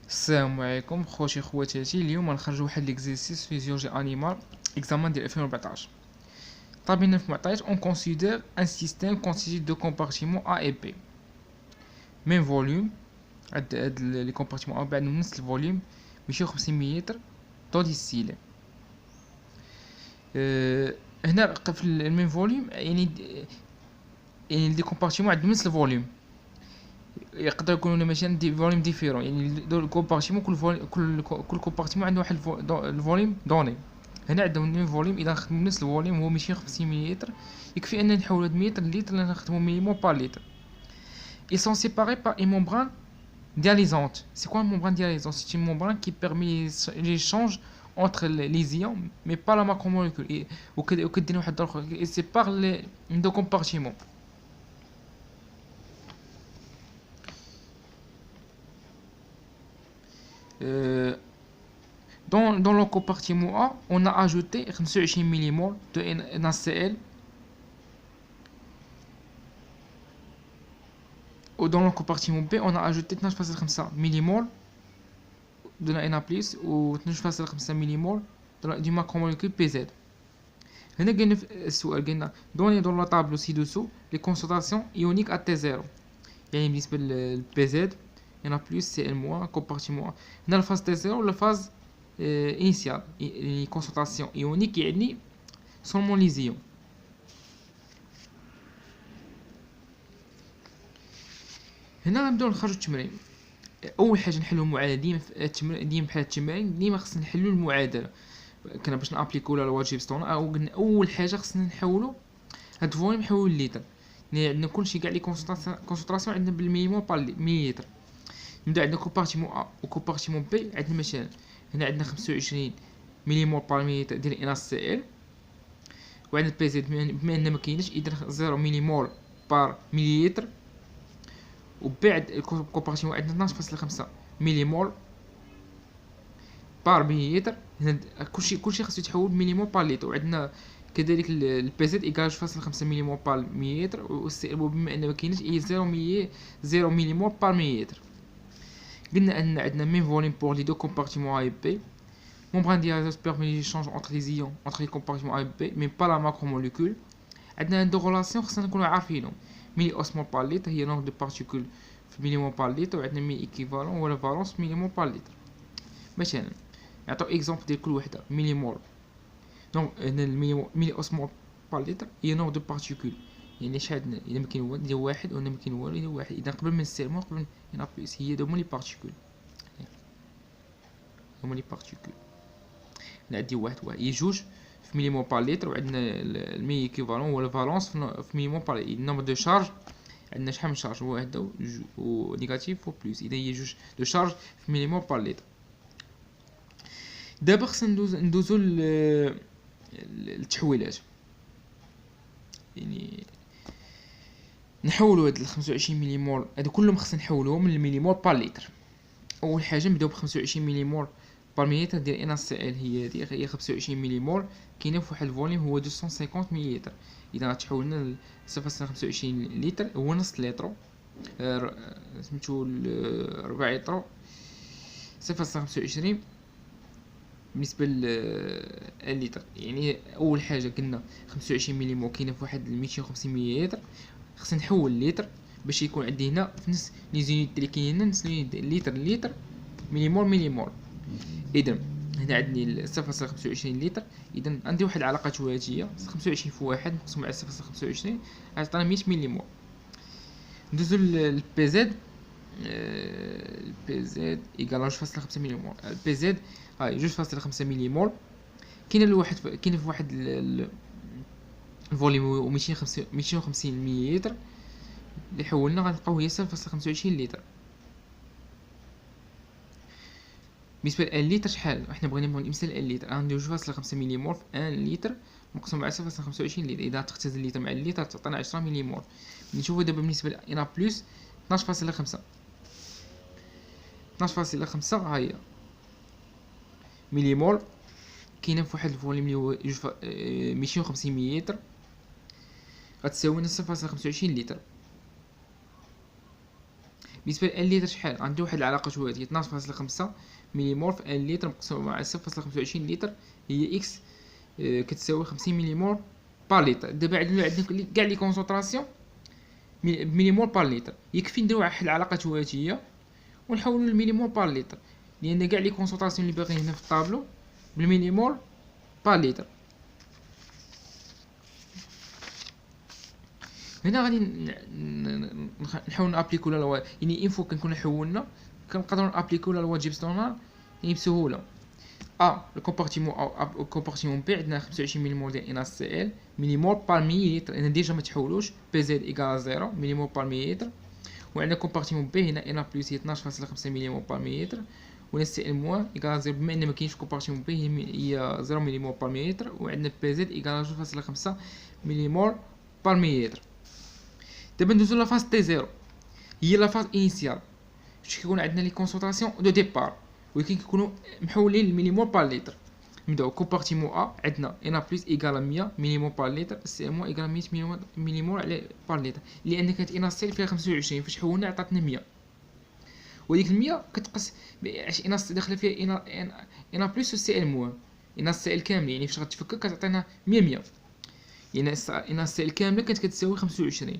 السلام عليكم خوتي خواتاتي. اليوم غنخرجوا واحد ليكزيرسيس فيزيولوجي انيمال اكزامان ديال 2014. طابينا في معطيات اون كونسيدير ان سيستيم كونستيتي دو كومبارتيمون ا اي بي ميم فوليوم. هاد لي كومبارتيمون بعد نفس الفوليوم 250 مليلتر طول ديستيلي. هنا في الميم فوليوم يعني دي كومبارتيمون عندهم نفس الفوليوم، يقدر يكونوا مثلا دي فوليوم ديفيرون، يعني دول الكومبارتيمون كل كومبارتيمون عنده واحد الفوليوم دوني. هنا عندهم نيم فوليوم، اذا نخدمو نفس الفوليوم هو 250 مليلتر، يكفي ان نحول هاد 100 لتر اللي نخدمو مينيموم بار لتر. Ils sont séparés par une membrane dialysante. C'est quoi une membrane dialysante? C'est une membrane qui permet l'échange entre les ions, mais pas la macromolécule. وكدير واحد اخر سيبار لي دو كومبارتيمون. Dans le compartiment A, on a ajouté 25 mmol de NaCl. Ou dans le compartiment B, on a ajouté 12.5 mmol de la Na+, ou 12.5 mmol du macromolécule PZ. Dans la table ci-dessous les concentrations ioniques à T0. يعني بالنسبة لل PZ Na+, Cl-, compartiment A. هنا الفاز T0 ولا الفاز initial. Les concentrations ioniques يعني seulement les ions. هنا غنبداو نخرجوا التمرين. اول حاجه نحلوا المعادله. ديما في التمرين ديما بحال التمارين ديما خصنا نحلوا المعادله. كنا باش نابليكو ولا الواجب ستون او قلنا اول حاجه خصنا نحولوا هاد الفوليوم نحولوا للتر. يعني عندنا كلشي كاع لي كونسونطراسيون عندنا بالمينيموم بار مليلتر. نبدا عندنا كومبارتيمون ا وكومبارتيمون بي. عندنا مثلا هنا عندنا 25 مليمول بار مليلتر ديال ان سي ال، وعندنا بي زد بما ان ما كاينش اذا 0 مليمول بار مليلتر. وبعد الكومبارتيمون عندنا 12.5 مليمول بار مليلتر. هنا كلشي خاصو يتحول مليمول بار لتر. وعندنا كذلك البي زد ايكال 2.5 مليمول بار مليلتر، والسي ال بما ان ما كاينش اي 0 مليمول بار مليلتر. قلنا ان عندنا ميم فوليوم بور لي دو كومبارتيمون A et B. Membrane dialyse permet l'échange entre les ions entre les compartiments A et B, mais pas la macromolécule. عندنا دو ريلاسيون خصنا نكونوا عارفينهم. ملي اوسمول بار لتر هي نومبر دو بارتيكول في مليمول بار لتر، وعندنا مي ايكيفالون ولا فالونس مليمول بار لتر. مثلا نعطيو اكزومبل ديال كل وحده. مليمول دونك هنا ملي اوسمول بار لتر هي نومبر دو بارتيكول، يعني شحال عندنا اذا ما كاين والو ندير واحد، ولا ما كاين والو ندير واحد. اذا قبل من السيرمون قبل هنا بليس هي هما لي بارتيكول، هما لي بارتيكول. هنا عندي واحد هي جوج في مليمول بار لتر، وعندنا المي ايكيفالون ولا فالونس في مليمول بار لتر. النومبر دو شارج عندنا شحال من شارج؟ واحد و نيجاتيف و بلس، اذا هي جوج دو شارج في مليمول بار لتر. دابا خصنا ندوزو للتحويلات. يعني نحولوا هاد 25 مليمول هادو كلهم خصنا نحولوهم من المليمول بار لتر. اول حاجه نبداو ب 25 مليمول بار مليلتر ديال ان سي ال. هي 25 مليمول كاينه في واحد الفوليوم هو 250 مليلتر. اذا تحولنا ل 0.25 لتر هو نص لتر، سميتو 4 لتر 0.25 بالنسبه للتر. يعني اول حاجه قلنا 25 مليمول كاينه في واحد 250 مليلتر، خصنا نحول لتر باش يكون عندي هنا في نفس لي زونيت اللي كاينين نفس لتر مليمول. اذا هنا عندي 0.25 لتر. اذا عندي واحد العلاقه توازيه 25 في 1 مقسوم على 0.25 غتعطينا 100 مليمول. ندوزو للبي زد. البي زد ايكال 2.5 مليمول. البي زد هاي 2.5 مليمول كاينه في واحد الفوليوم 250 مليلتر اللي حولنا غنلقاو هي 0.25 لتر. بالنسبه للتر شحال؟ حنا بغينا نبغيو نمثل اللتر. عندي 2.5 مليمول في 1 لتر مقسوم على 0.25 لتر. اذا تختزل اللتر مع اللتر تعطينا 10 مليمول. نشوفوا دابا بالنسبه لإنا بلس 12.5 ها هي مليمول كاينه في واحد الفوليوم اللي هو 250 مليلتر غتساوي 0.25 لتر. بالنسبه ل 1 لتر شحال عندي واحد العلاقه شويه، هي 12.5 مليمول في 1 لتر مقسوم على 0.25 لتر هي اكس كتساوي 50 مليمول بار لتر. دابا عندنا كاع لي كونسونطراسيون مليمول بار لتر، يكفي نديرو واحد العلاقه شويتيه ونحولوا للمليمول بار لتر، لان كاع لي كونسونطراسيون اللي باغيين هنا في الطابلو بالمليمول بار لتر. هنا غادي نحاول نابليكو لا لوا، يعني انفو كنكون حولنا كنقدروا نابليكو لا لوا جيبستونال يعني بسهوله. الكومبارتيمون الكومبارتيمون بي عندنا 25 مليمول ديال ان سي ال مليمول بار مي لتر، انا ديجا ما تحولوش بي زد ايكال 0 مليمول بار مي لتر. وعندنا كومبارتيمون بي هنا ان بلس هي 12.5 مليمول بار مي لتر، و سي ال موان ايكال 0 بما ان ما كاينش كومبارتيمون بي هي 0 مليمول بار مي لتر. وعندنا بي زد ايكال 2.5 مليمول بار مي لتر. دابا ندوزو لا فاز تي زيرو، هي لا فاز انيسيال فاش كيكون عندنا لي كونسونطراسيون دو ديبار ولكن كيكونوا محولين للمليمول بار لتر. نبداو كومبارتيمون ا عندنا ان بلس ايكال 100 مليمول بار لتر، سي ام ايكال 100 مليمول على بار لتر، لان كانت ان سي فيها 25 فاش حولنا عطاتنا 100. وديك 100 كتقص اش ان داخله فيها ان بلس سي ال موان ان سي ال كامل، يعني فاش غتفكك كتعطينا 100 يعني ان سي ال كامله كانت كتساوي 25.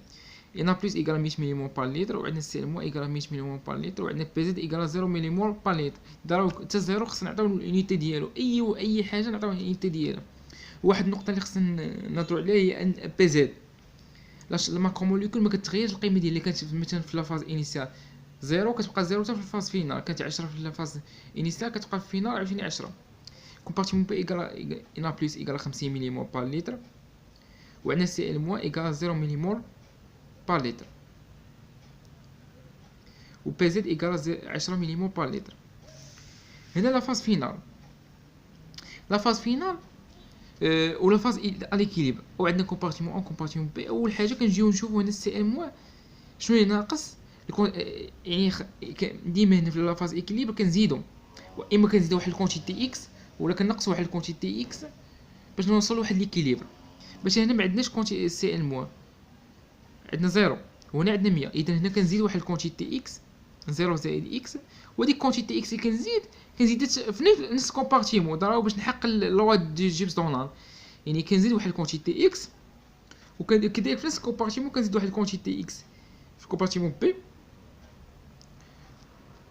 ان بلس ايكال 100 مليمول بار لتر، وعندنا سي ال موان ايكال 100 مليمول بار لتر، وعندنا بي زد ايكال 0 مليمول بار لتر. دارو حتى زيرو خصنا نعطيو اليونيتي ديالو، اي حاجه نعطيو اليونيتي ديالها. واحد النقطه اللي خصنا نهضروا عليها هي ان بي زد لاش الماكروموليكول ما كتغيرش القيمه ديال اللي كانت مثلا في لافاز انيسيال زيرو كتبقى زيرو حتى في الفاز فينال، كانت 10 في الفاز انيسيال كتبقى في الفينال عاوتاني 10. كومبارتيمون بي ايكال ان بلس ايكال 50 مليمول بار لتر، وعندنا سي ال موان ايكال 0 مليمول بار لتر، و بي زد ايكال 10 مليمول بار لتر. هنا لا فاز فينال ولا فاز اليكيليبر، وعندنا كومبارتيمون اون كومبارتيمون بي. اول حاجه كنجيو نشوفوا هنا السي ال موان شنو اللي ناقص، يعني ديما هنا في لا فاز ايكيليبر كنزيدو، واما كنزيدو واحد الكونتيتي اكس ولا كنقصوا واحد الكونتيتي اكس باش نوصلوا لواحد ليكيليبر. باش هنا ما عندناش كونتي سي ال موان، عندنا زيرو وهنا عندنا 100، اذا هنا كنزيد واحد الكونتيتي اكس 0 زائد اكس، وديك كونتيتي اكس اللي كنزيد في نفس كومبارتيمون ضربوا باش نحقق لوا دي جيبستونال، يعني كنزيد واحد الكونتيتي اكس وكذلك في نفس كومبارتيمون كنزيد واحد الكونتيتي اكس في كومبارتيمون بي،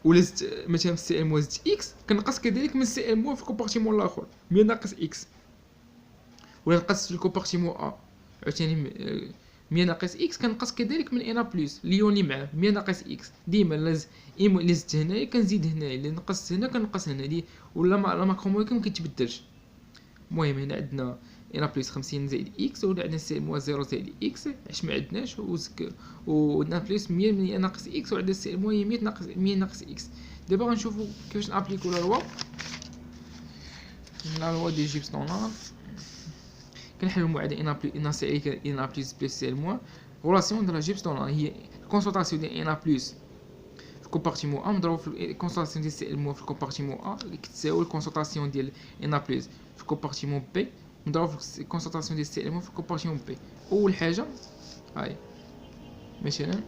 ولا زدت مثلا في سي ام موان زدت اكس كنقص كذلك من سي ام موان في الكومبارتيمون الاخر 100 ناقص اكس، ولا نقص في الكومبارتيمون ا عاوتاني 100 ناقص اكس كنقص كذلك من ان بلس ليون اللي معاه 100 ناقص اكس. ديما الا زدت هنايا كنزيد هنايا، الا نقصت هنا كنقص هنا دي، ولا لا ماكروموليكول ما كيتبدلش. المهم هنا عندنا ان بلس 50 زائد اكس، ولا عندنا سي موان 0 زائد اكس علاش ما عندناش، وعندنا بلس 100 من ناقص اكس، وعندنا سي موان 100 ناقص اكس. دابا غنشوفوا كيفاش نابليكو لا لوا دي جيبستونال. كنحلوا المعادله ان سي ان بلس بلس سي موان غولاسيون دو لا جيبستونال هي الكونسونطراسيون ديال ان بلس في الكومبارتيمون ا مضروب في الكونسونطراسيون ديال سي موان في الكومبارتيمون ا اللي كتساوي الكونسونطراسيون ديال ان بلس في الكومبارتيمون بي مضروب في الكونسونطراسيون ديال سي موان في الكومبارتيمون بي. اول حاجه هاي مثلا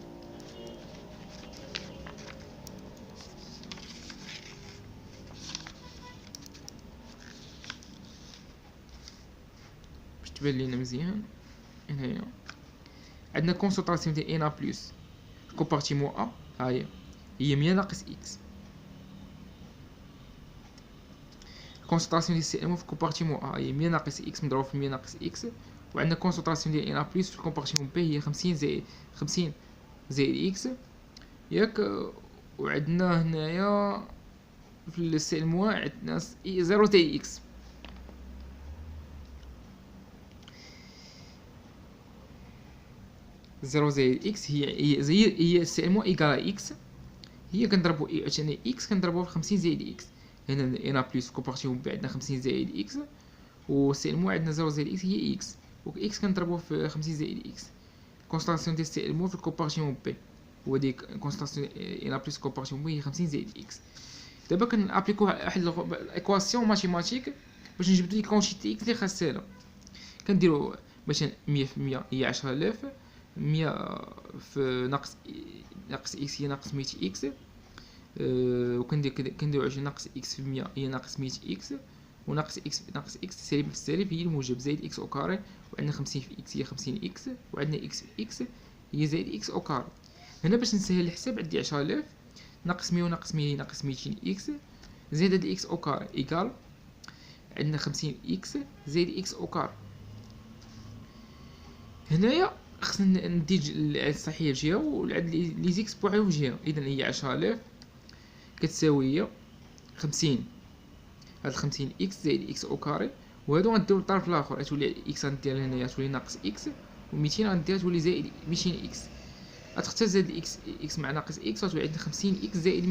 باش تبان لينا مزيان. هنايا عندنا كونسونطراسيون ديال ان بلس في الكومبارتيمون ا هي 100 ناقص اكس، كونسونطراسيون ديال سي ام في الكومبارتيمون ا هي 100 ناقص اكس مضروب في 100 ناقص اكس، وعندنا كونسونطراسيون ديال ان بلس في الكومبارتيمون بي هي 50 زائد اكس ياك. وعندنا هنايا في السي ام عندنا 0 زائد اكس، زيرو زائد اكس هي سي ام ايكال اكس، هي كنضربو عشان اكس كنضربوها في 50 زائد اكس. هنا ان بلس كومبارتيمون بي عندنا 50 زائد اكس، و سي ام عندنا 0 زائد اكس هي اكس، و اكس كنضربوه في 50 زائد اكس. كونستانسيون ديال سي ام في الكومبارتيمون بي هو ديك كونستانسيون ان بلس كومبارتيمون بي هي 50 زائد اكس. دابا كنابليكو واحد الايكواسيون ماتيماتيك باش نجبدو ديك كونتيتي اكس اللي خاصها. كنديرو مثلا 100% هي 10000 100 في ناقص اكس هي ناقص 100 اكس، كنديرو 20 ناقص اكس في 100 هي ناقص 100 اكس، وناقص اكس ناقص اكس سالب في سالب هي الموجب، زائد اكس او كاري، وعندنا 50 في اكس هي 50 اكس، وعندنا اكس في اكس هي زائد اكس او كاري. هنا باش نسهل الحساب عندي 10000 ناقص 100 وناقص 100 هي ناقص 200 اكس، زائد هاد اكس او كاري ايكال عندنا 50 اكس زائد اكس او كاري. هنايا خصنا ندي العدد الصحيح في جهه والعدد لي زيكس بوحدو في جهه. اذا هي 10000 كتساوي هي 50 هاد 50 اكس زائد اكس او كاري، وهادو غنديرو للطرف الاخر، غتولي اكس غندير هنايا تولي ناقص اكس، و200 غنديرها تولي زائد 200 اكس. غتختار زائد اكس اكس مع ناقص اكس غتولي عندنا 50 اكس زائد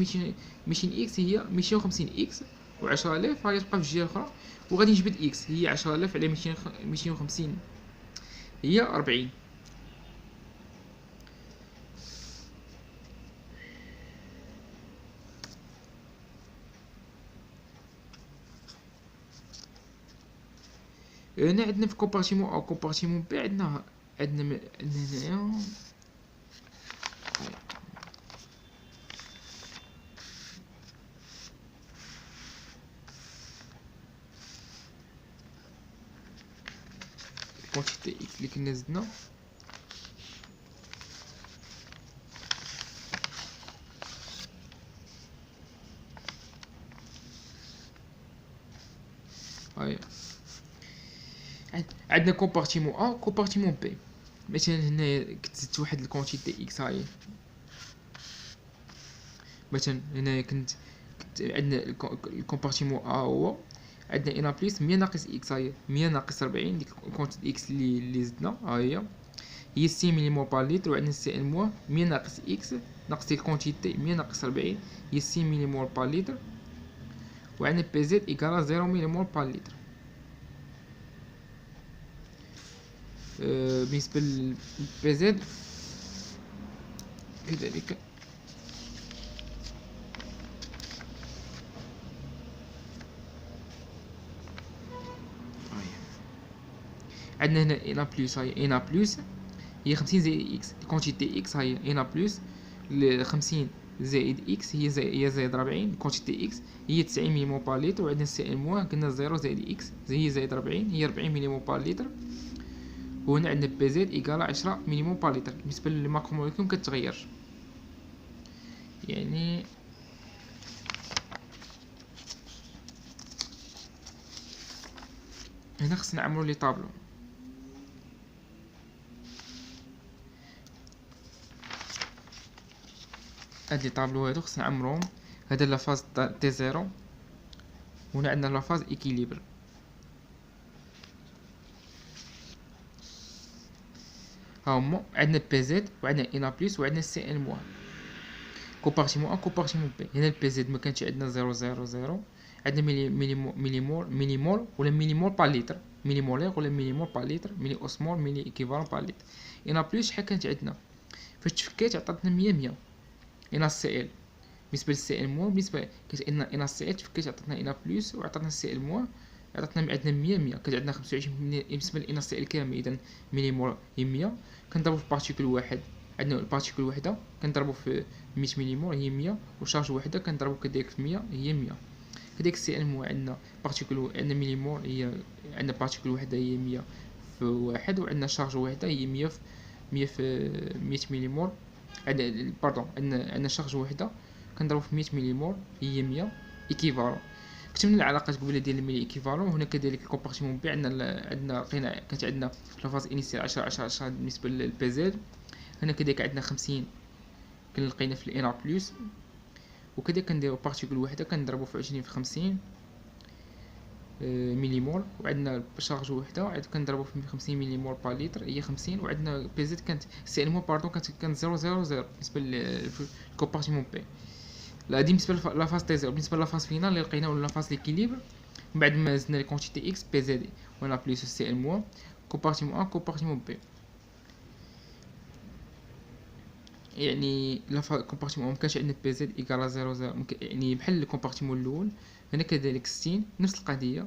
200 اكس هي 250 اكس، و10000 غادي تبقى في الجهه الاخرى، وغادي نجبد اكس هي 10000 على 250 هي 40. هنا عندنا في كومبارتيمون او كومبارتيمون بي عندنا هنايا كونتيتي اكس اللي كنا زدنا هاي. عندنا كومبارتيمون ا كومبارتيمون بي. مثلا هنايا كنت زدت واحد الكونتيتي اكس هاي، مثلا هنايا كنت عندنا الكومبارتيمون ا هو عندنا ان بلس 100 ناقص اكس هاي 100 ناقص 40 ديك الكونتيتي اكس اللي زدنا ها هي 6 مليمول بار لتر، وعندنا سي ان موان 100 ناقص اكس ناقص ديك الكونتيتي 100 ناقص 40 هي 6 مليمول بار لتر، وعندنا بي زد ايكالا 0 مليمول بار لتر. بالنسبة للبي زد كذلك عندنا هنا ان بلس هاي ان بلس هي 50 زائد اكس الكونتيتي اكس هاي ان بلس 50 زائد اكس هي زائد 40 كونتيتي اكس هي 90 مليمول بار لتر، وعندنا سي ان موان قلنا 0 زائد اكس هي زائد 40 هي 40 مليمول بار لتر، وهنا عندنا بي زد ايكالا 10 مليمول بار لتر. بالنسبة للماكروموليكول مكتغيرش، يعني هنا خصنا نعملو لي طابلو. هاد لي طابلو هادو خصنا نعمروهم. هذا لافاز تي زيرو، وهنا عندنا لافاز ايكيليبر. ها هما عندنا بي زد وعندنا ان بلس وعندنا سي ان موان. كومبارتيمون ا كومبارتيمون بي. هنا البي زد ما كانش عندنا 000، عندنا مليمول ولا مليمول بار لتر، مليمولير ولا مليمول بار لتر، ملي اوسمول ملي ايكيفالون بار لتر. ان بلس شحال كانت عندنا فاش تفكيت عطاتنا 100 ان سي ال. بالنسبه للسي ال موان بالنسبه كانت ان سي ال تفكيت عطاتنا ان بلس وعطاتنا السي ال موان عطاتنا عندنا 100 كانت عندنا 25 بالنسبه لان سي ال كامل. اذا مليمول هي 100 كنضربو في بارتيكول واحد، عندنا البارتيكول وحده كنضربو في 100 مليمول هي 100، وشارج وحده كنضربو كذلك في 100 هي 100. كذلك السي ال موان عندنا بارتيكول عندنا مليمول هي عندنا بارتيكول وحده هي 100 في واحد، وعندنا شارج وحده هي 100 في 100 مليمول. عندنا باردون عندنا شارج وحده كنضربو في 100 مليمول هي 100 ايكيفالون. كتبنا العلاقات قبيله ديال الملي ايكيفالون. هنا كذلك الكومبارتيمون بي عندنا لقينا كانت عندنا في لافاز انيسيال 10 10 10 بالنسبه للبي زد. هنا كذلك عندنا 50 لقينا في الان بلس، وكذا كنديرو بارتيكول وحده كنضربو في 20 في 50 مليمول، وعندنا شارج وحده كنضربو في 50 مليمول بار لتر هي 50، وعندنا بي زد كانت سي ان مو باردون كانت 000 بالنسبه للكومبارتيمون بي. لا دي بالنسبه لافاز تي زيرو. بالنسبه لافاز فينال اللي لقينا ولا لافاز ليكيليبر من بعد ما زدنا لي كونتيتي اكس بي زد ولا بلس سي ان موان كومبارتيمون ا كومبارتيمون بي. يعني لا كومبارتيمون مكانش عندنا بي زد ايكالا 0 يعني بحال الكومبارتيمون الاول. هنا كذلك 60 نفس القضيه،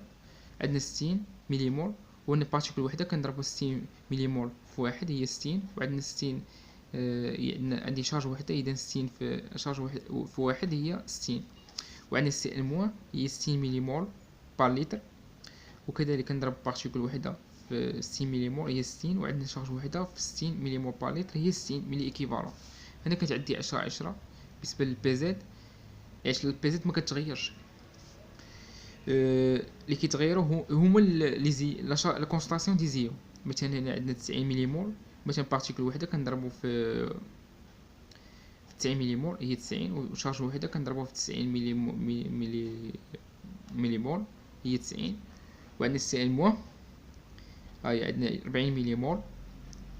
عندنا 60 مليمول وهنا بارتيكول وحده كنضربو 60 مليمول في واحد هي 60، وعندنا 60 عندي شارج وحده، اذا 60 في شارج واحد في واحد هي 60، وعندنا سي ال موان هي 60 ملي مول بار لتر، وكذلك نضرب بارتيكل وحده في 60 ملي مول هي 60، وعندنا شارج وحده في 60 ملي مول بار لتر هي 60 ملي ايكيفالون. هنا كتعدي 10 10 بالنسبه للبي زد، علاش البي زد ما كتغيرش. اللي كيتغيروا هما لي زي لا كونسطاسيون دي زيو. مثلا هنا عندنا 90 ملي مول، مثلا بارتيكل وحده كنضربو في 90 ملي مول هي 90، وشارج وحده كنضربوها في 90 ملي مول هي 90، وعندنا السي ال موان هاي عندنا 40 ملي مول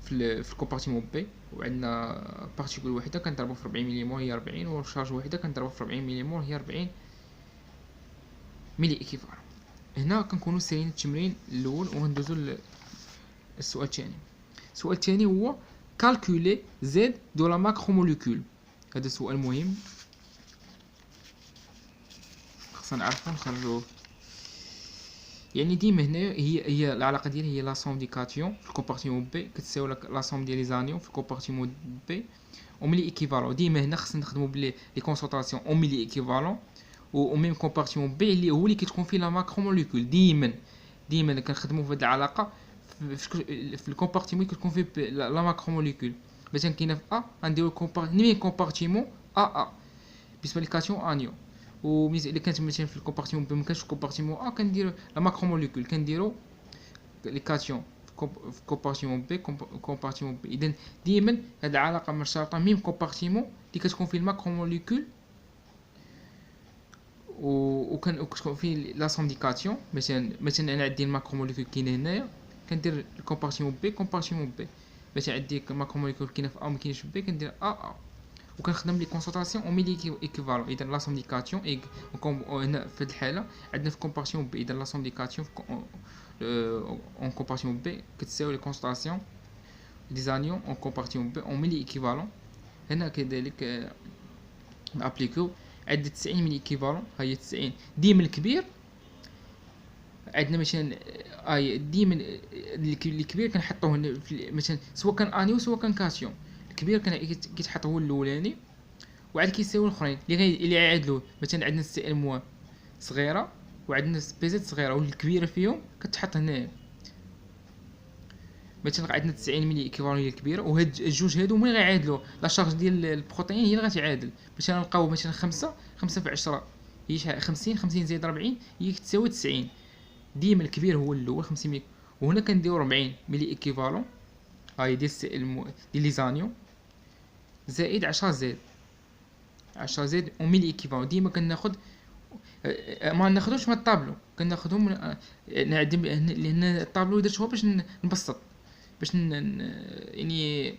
في الكومبارتيمون بي، وعندنا بارتيكل وحده كنضربو في 40 ملي مول هي 40، وشارج وحده كنضربو في 40 ملي مول هي 40 ملي ايكيفالون. هنا كنكونوا سالين التمرين الاول وندوزو للسؤال الثاني. السؤال الثاني هو كالكولي زد دو لا ماكروموليكول. هذا سؤال مهم خصنا نعرفو نخرجوه. يعني ديما هنايا هي العلاقه ديالها هي لا سوم دي كاتيون في الكومبارتيمون بي كتساوي لا سوم ديال لي زانيون في الكومبارتيمون بي او ملي ايكيفالون. ديما هنا خصنا نخدموا بلي لي كونسونطاسيون او ملي ايكيفالون و ميم كومبارتيمون بي اللي هو اللي كتكون فيه لا ماكروموليكول. ديما كنخدموا في هذه العلاقه في الكومبارتيمون كتكون فيه لا ماكروموليكول. مثلا كاينه في ا غنديرو ميم كومبارتيمون ا بالنسبه للكاتيون انيون، اللي كانت مثلا في الكومبارتيمون بي مكانش في الكومبارتيمون ا كنديرو لا ماكروموليكول كنديرو لي كاتيون في كومبارتيمون بي. اذا ديما هاد العلاقه مرتبطه ميم كومبارتيمون اللي كتكون فيه الماكروموليكول وكتكون فيه لا سوم دي كاتيون. مثلا انا عندي الماكروموليكول كاينه هنايا كندير الكومبارتيمون بي. مثلا عندي الماكروموليكول كاينه في ا ومكاينش في بي كندير ا وكنخدم لي كونسونطاسيون او ميلي ايكيفالون. اذا لا سوم دي كاتيون هنا في هذه الحاله عندنا في كومبارتيمون بي، اذا لا سوم دي كاتيون اون كومبارتيمون بي كتساوي لي كونسونطاسيون دي زانيون اون كومبارتيمون بي او ميلي ايكيفالون. هنا كذلك نابليكو عندنا 90 ملي ايكيفالون هي 90 ديما الكبير. عندنا مثلا ديما الكبير كنحطوه مثلا سواء كان انيو سواء كان كاتيون. الكبير كيتحط هو الاولاني وعاد كيساوي الاخرين اللي يعادلوه. مثلا عندنا سي ال موان صغيره وعندنا بي زد صغيره والكبيره فيهم كتحط هنا. مثلا عندنا 90 ملي ايكيفالون هي الكبيره، وهاد الجوج هادو ملي غيعادلوا لا شارج ديال البروتين هي اللي غتعادل. مثلا نلقاو مثلا 5 في 10 هي شحال 50 زائد 40 هي كتساوي 90. ديما الكبير هو الاول 50 ملي، وهنا كنديرو 40 ملي ايكيفالون هاي ديال سي ال ديال لي زانيون زائد 10 زائد او ملي ايكيفالون. ديما كناخذ ما ناخذوش من الطابلو، كناخذهم نعدم لان الطابلو درتو باش نبسط باش يعني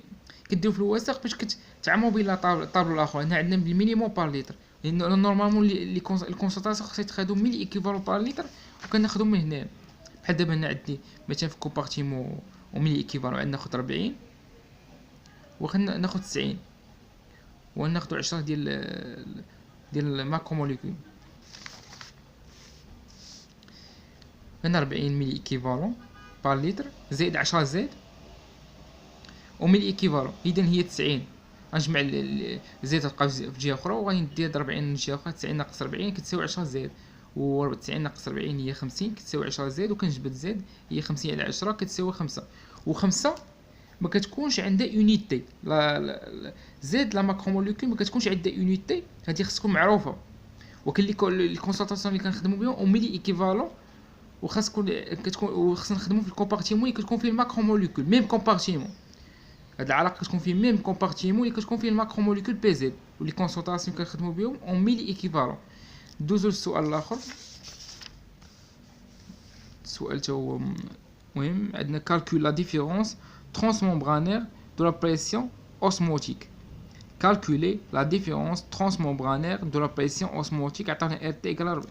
كديروا في الوثائق باش كتعاملوا بين الطابلو الاخر. هنا عندنا بالمينيموم بار لتر لان نورمالمون لي الكونسونطاسيون خصها يتخادو ملي ايكيفالون بار لتر وكناخذهم من هنا. بحال دابا هنا عندي مثلا في كومبارتيمون وملي ايكيفالون عندنا ناخذ 40 وخلينا ناخذ 90 وناخذ 10 ديال الماكروموليكول. هنا 40 ملي ايكيفالون بار لتر زائد 10 زائد وملي ايكيفالون اذا هي 90. غنجمع زائد تبقى في جهه اخرى وغادي ندير 40 من جهه اخرى. 90 ناقص 40 كتساوي 10 زائد، و 90 ناقص 40 هي 50 كتساوي 10 زائد، وكنجبد زائد هي 50 على 10 كتساوي 5. و5 ما كتكونش عندها يونيتي. لا زائد لا ماكروموليكول ما كتكونش عندها يونيتي، هذه خص تكون معروفه. وكاين الكونسونطاسيون اللي كنخدموا بهم او ملي ايكيفالون وخصنا نخدموا في الكومبارتيمون اللي كتكون فيه الماكروموليكول ميم كومبارتيمون. هاد العلاقه كتكون فيه ميم كومبارتيمون اللي كتكون فيه الماكروموليكول بي زد واللي كونسونطاسيون كنخدموا بهم او ملي ايكيفالون. دوزو للسؤال الاخر. السؤال تا هو مهم. عندنا calcule la différence transmembranaire de la pression osmotique. Calculer la différence transmembranaire de la pression osmotique عطانا RT égale 40.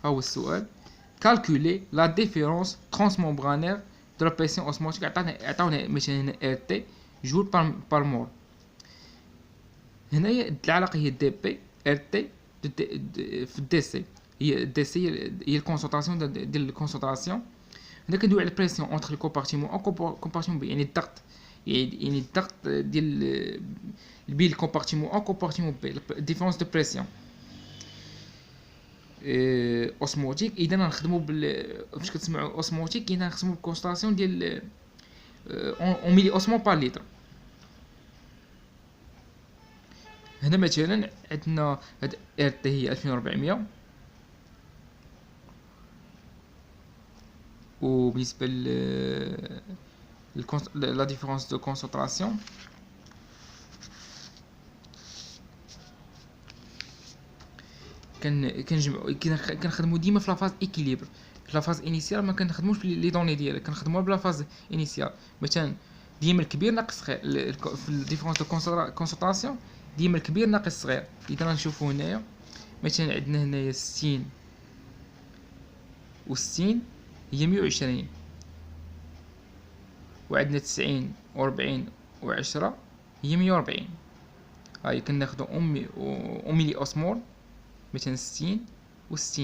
ها هو السؤال. Calculer la différence transmembranaire de la pression osmotique عطاونا مثلا هنا RT جول بار مول. هنايا العلاقه هي دي بي RT في الدي سي. هي الدي سي هي الكونسونطاسيون ديال الكونسونطاسيون هنا كندوي على البريسيون اونتر الكومبارتيمون او كومبارتيمون بي، يعني الضغط، يعني الضغط ديال بين الكومبارتيمون او كومبارتيمون بي، ديفيرونس دو بريسيون اوسموتيك. اذا نخدموا فاش كتسمعوا اوسموتيك اذا نخدموا بالكونستانسيون ديال اون ميلي اوسمون بار لتر. هنا مثلا عندنا هاد ار تي هي 2400، وبالنسبه لا ديفيرونس دو كونسونطراسيون كنخدموا ديما في لافاز ايكيليبر. في لافاز انيسيال ما كنخدموش لي دوني ديالها، كنخدموها بلا فاز انيسيال. مثلا ديما الكبير ناقص صغير في الديفيرونس دو كونسونطراسيون، ديما الكبير ناقص الصغير. اذا غنشوفوا هنايا مثلا عندنا هنايا 60 و 60 هي 120، وعندنا 90 و 40 و 10 هي 140. هاي كناخدو ميلي اوسمول مثلا 60 و 60،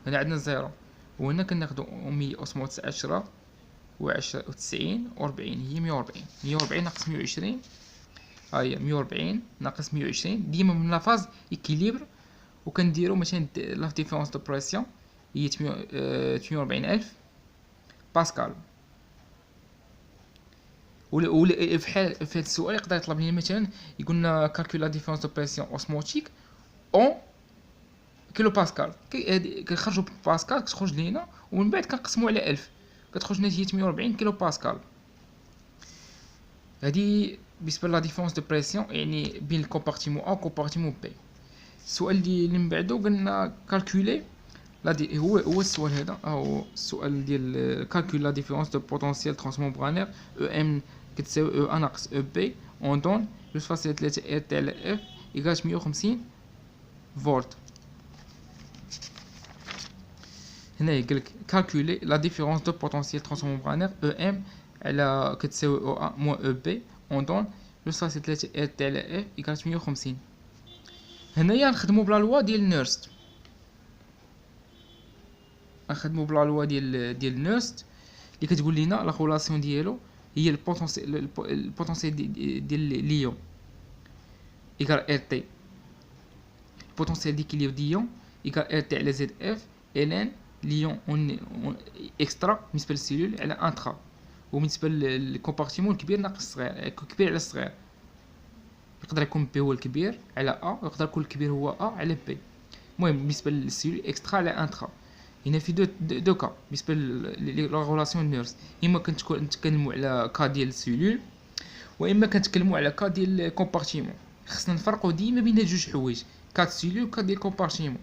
هنا عندنا زيرو، وهنا كناخدو ميلي اوسمول 10 و 10 و 90 و 40 هي 140. 140 ناقص 120 هاهي 140 ناقص 120 ديما من لافاز ايكيليبر. وكنديرو مثلا لا ديفيرونس دو بريسيون هي 48000 باسكال. ولا في حال في هذا السؤال يقدر يطلب لنا مثلا يقول لنا كالكول لا ديفيرونس دو بريسيون اوسموتيك اون كيلو باسكال. كنخرجوا باسكال كتخرج لينا، ومن بعد كنقسموا على 1000 كتخرج نتيجه 140 كيلو باسكال. هذه بالنسبه لا ديفيرونس دو بريسيون يعني بين الكومبارتيمون او كومبارتيمون بي. السؤال اللي من بعده قلنا كالكولي لا دي هو السؤال هذا، او السؤال ديال كالكول لا ديفيرونس دو بوتونسييل ترانسممبرانير او ام كتساوي او ا ناقص او بي اون دون جوج فاصلة 3 ار تي على اف ايكاش 150 فولت. هنا يقولك كالكولي لا ديفيرونس دو بوتونسييل ترانسممبرانير او ام على كتساوي او ا موان او بي اون دون جوج فاصلة 3 ار تي على اف ايكاش 150. هنايا نخدمو بلا لوا ديال نيرست، نخدمو بلا لوا ديال نيرست اللي كتقول لنا لا ريلاسيون ديالو هي البوتونسييل ديال ليون ايكال ار تي، البوتونسييل ديكيليبر ديون ايكال ار تي على زد اف الان ليون اون اكسترا بالنسبه للسيلول على انترا، وبالنسبه للكومبارتيمون الكبير ناقص الصغير، الكبير على الصغير. يقدر يكون بي هو الكبير على ا، ويقدر يكون الكبير هو ا على بي. المهم بالنسبه للسيلول اكسترا على انترا. هنا في دو كا بالنسبه لا ريلاسيون نيرس، اما كنتكلموا على كا ديال السيلول، واما كنتكلموا على كا ديال كومبارتيمون. خصنا نفرقوا ديما بين هاد جوج حوايج، كا سيلول وكا ديال كومبارتيمون.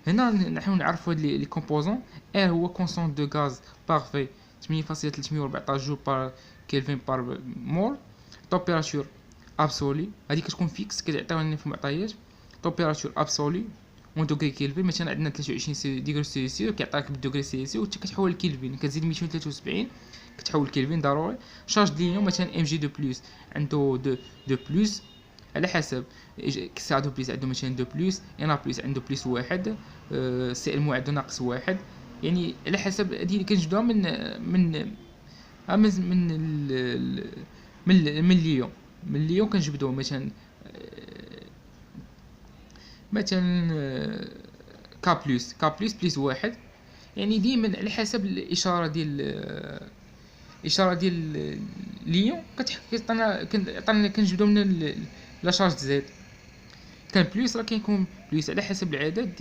هنا نحاول نعرفوا هاد لي كومبوزون. ار هو كونستانت دو غاز بارفي 8.314 جول بار كلفين بار مول. تومبيراتور ابسولي هذه كتكون فيكس كتعطيونا في المعطيات. تومبيراتور ابسولي و دوغري كيلفين، مثلا عندنا 23 ديغري سيلسيوس كيعطيك بالدوغري سيلسيوس وانت كتحول لكيلفين، كتزيد 273 كتحول كيلفين ضروري. شارج ديالو مثلا ام جي دو بلس عنده دو بلس على حسب سي دو بلس عنده مثلا دو بلس، ان بلس عنده بلس واحد، سي ال مو عنده ناقص واحد. يعني على حسب هذه كنجبدوها من من ليون. من ليون كنجبدوه مثلا كا بلس بلس واحد. يعني ديما على حسب الاشاره ديال ليون كتعطينا كنجبدو من لا شارج زد. كان بلس راه كيكون بلس على حسب العدد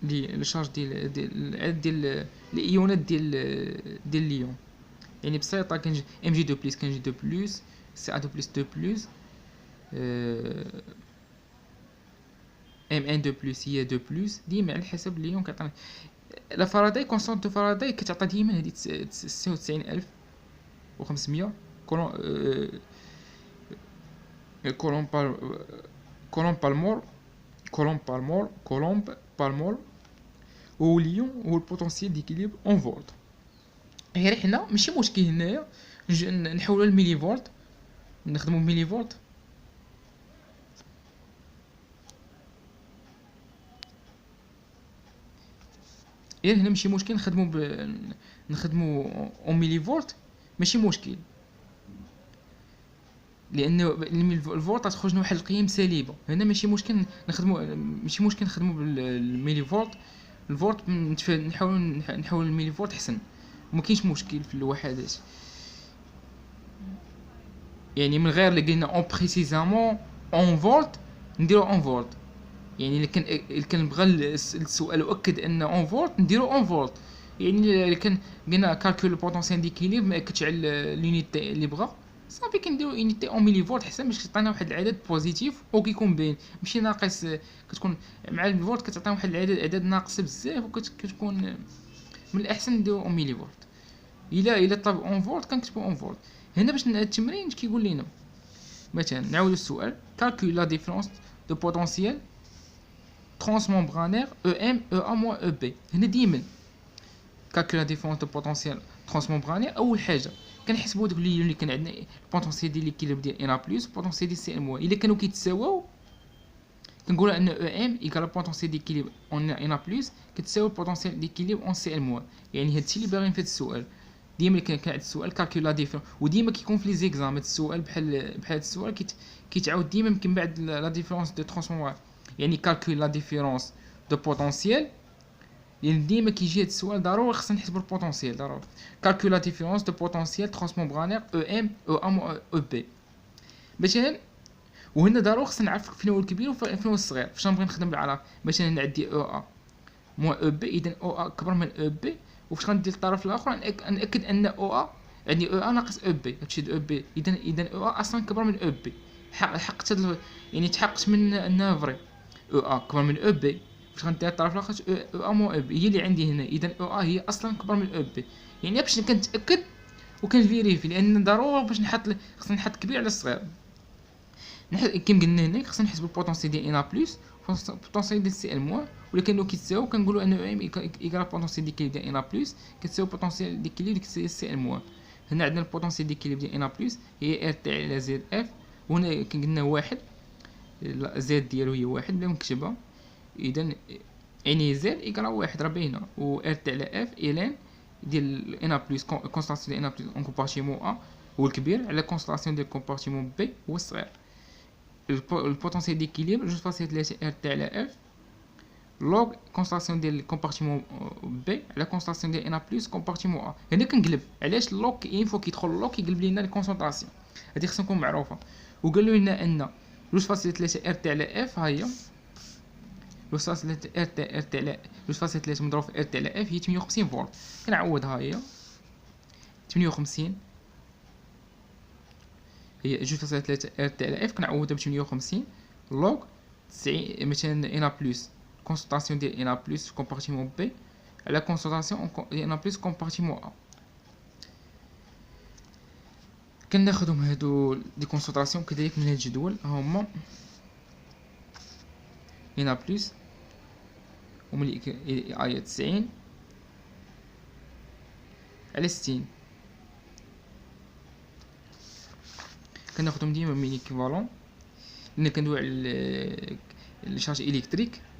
ديال الشارج ديال الايونات ديال ليون. يعني بسيطه كنجي ام جي دو بلس كنجي دو بلس، سي ا دو بلس دو بلس، ام ان دو بلس هي دو بلس، ديما على حسب ليون كيعطينا. لا فاراداي كونستانت دو فاراداي كتعطي ديما هذه 96500 كولون كولوم بالمول كولوم بالمول. وليون هو البوتونسييل ديكيليبر اون فولت. غير حنا ماشي مشكل هنايا نحولوا لميلي فولت، نخدموا بميلي فولت. غير هنا ماشي مشكل نخدمو اون ميلي فولت، ماشي مشكل، لانه الفولت تخرج لنا واحد القيم سالبه. هنا ماشي مشكل نخدمو بالميلي فولت. الفولت نحاول الميلي فولت حسن، وما كاينش مشكل في الوحدات. يعني من غير اللي قلنا اون بريسيزامون اون فولت نديرو اون فولت. يعني اللي كان بغى السؤال يؤكد ان اون فولت نديرو اون فولت. يعني اللي كان قلنا كالكول بوتونسيال ديكيليبر ما اكدش على لونيتي اللي بغا، صافي كنديرو يونيتي اون ميلي فولت حسن باش تعطينا واحد العدد بوزيتيف وكيكون باين ماشي ناقص. كتكون مع الفولت كتعطينا واحد اعداد ناقصه بزاف، وكتكون من الاحسن نديرو اون ميلي فولت. الا طلب اون فولت كنكتبو اون فولت. هنا باش التمرين كيقول لنا مثلا، نعاود السؤال: calcule la différence de potentiel transmembranaire EM EA moins EB. هنا ديما calcule la différence de potentiel transmembranaire. اول حاجه كنحسبوا دوك اللي كان عندنا البوتونسيال ديال ليكيليبر ديال ان بلس والبوتونسيال ديال سي ام موان، الا كانوا كيتساواو كنقولوا ان ام ايكال البوتونسيال ديكيليبر اون ان بلس كتساوي البوتونسيال ديكيليبر اون سي ام موان. يعني هادشي اللي باغيين في هاد السؤال. ديما كان عند السؤال كالكول لا ديفيرونس، وديما كيكون في لي زيكزام هاد السؤال بحال هاد السؤال كيتعاود ديما من بعد لا ديفيرونس دو ترانسفورماسيون. يعني كالكول لا ديفيرونس دو بوتونسيال، لان ديما كيجي هاد السؤال ضروري خصنا نحسبوا البوتونسيال ضروري. كالكول لا ديفيرونس دو بوتونسيال ترانسممبرانير او ام او ا او بي. مثلا وهنا ضروري خصنا نعرف فين هو الكبير وفين هو الصغير. فاش نبغي نخدم بالعراق مثلا عندي او ا موان او بي، اذا او ا اكبر من او بي. وفاش غندير الطرف الاخر ناكد ان او ا يعني او ا ناقص او بي، هادشي او بي. اذا او ا اصلا كبر من او بي. حققت يعني تحققت من انها فري او ا كبر من او بي. فاش غندير الطرف الاخر او ا مو او بي هي اللي عندي هنا، اذا او ا هي اصلا كبر من او بي. يعني باش كنتاكد وكنفيريفي، لان ضروري باش خصني نحط كبير على الصغير. كيما قلنا هنا خصنا نحسبوا البوتونسيال ديال ان بلس البوتونسيال ديال سي ال موان، ولا كانوا كيتساووا كنقولوا ان ام ايكال البوتونسيال ديكيليبر ديال ان بلس كتساوي البوتونسيال ديكيليبر ديال سي ال موان. هنا عندنا البوتونسيال ديكيليبر ديال ان بلس هي ار تاع على زد اف، وهنا قلنا واحد زد ديالو هي واحد بلا نكتبها. اذا يعني زد ايكال واحد راه باينه، و ار تاع على اف الان ديال ان بلس كونستانسيون ديال ان بلس اون كومبارتيمون ا هو الكبير على كونستانسيون ديال كومبارتيمون بي هو الصغير. البوتونسيال ديكيليبر جوج فاصلة 3 ار تاع على اف لوغ كونستانسيون ديال كومبارتيمون بي على كونستانسيون ديال ان بلس كومبارتيمون ا. هنا كنقلب علاش اللوغ اين فوا كيدخل اللوغ كيقلب لينا الكونسونطراسيون، هادي خصها تكون معروفه. وقالوا لنا ان جوج فاصلة 3 ار تاع على اف ها هي جوج فاصلة 3 ار تاع على جوج فاصلة 3 مضروب في ار تاع على اف هي 58 فولت. كنعوضها هي 58 هي جوج فاصلة 3 ار تاع على اف كنعوضها ب 58 لوغ 90 مثلا ان بلس كونسونطراسيون ديال ان بلس كومبارتيمون بي على كونسونطراسيون ديال ان بلس كومبارتيمون ا. كناخذهم هادو دي كونسونطراسيون كذلك من هاد الجدول هما ان بلس وملي اي 90 على 60. كناخذهم ديما من ايكيفالون لان كندوي على الشارج الكتريك.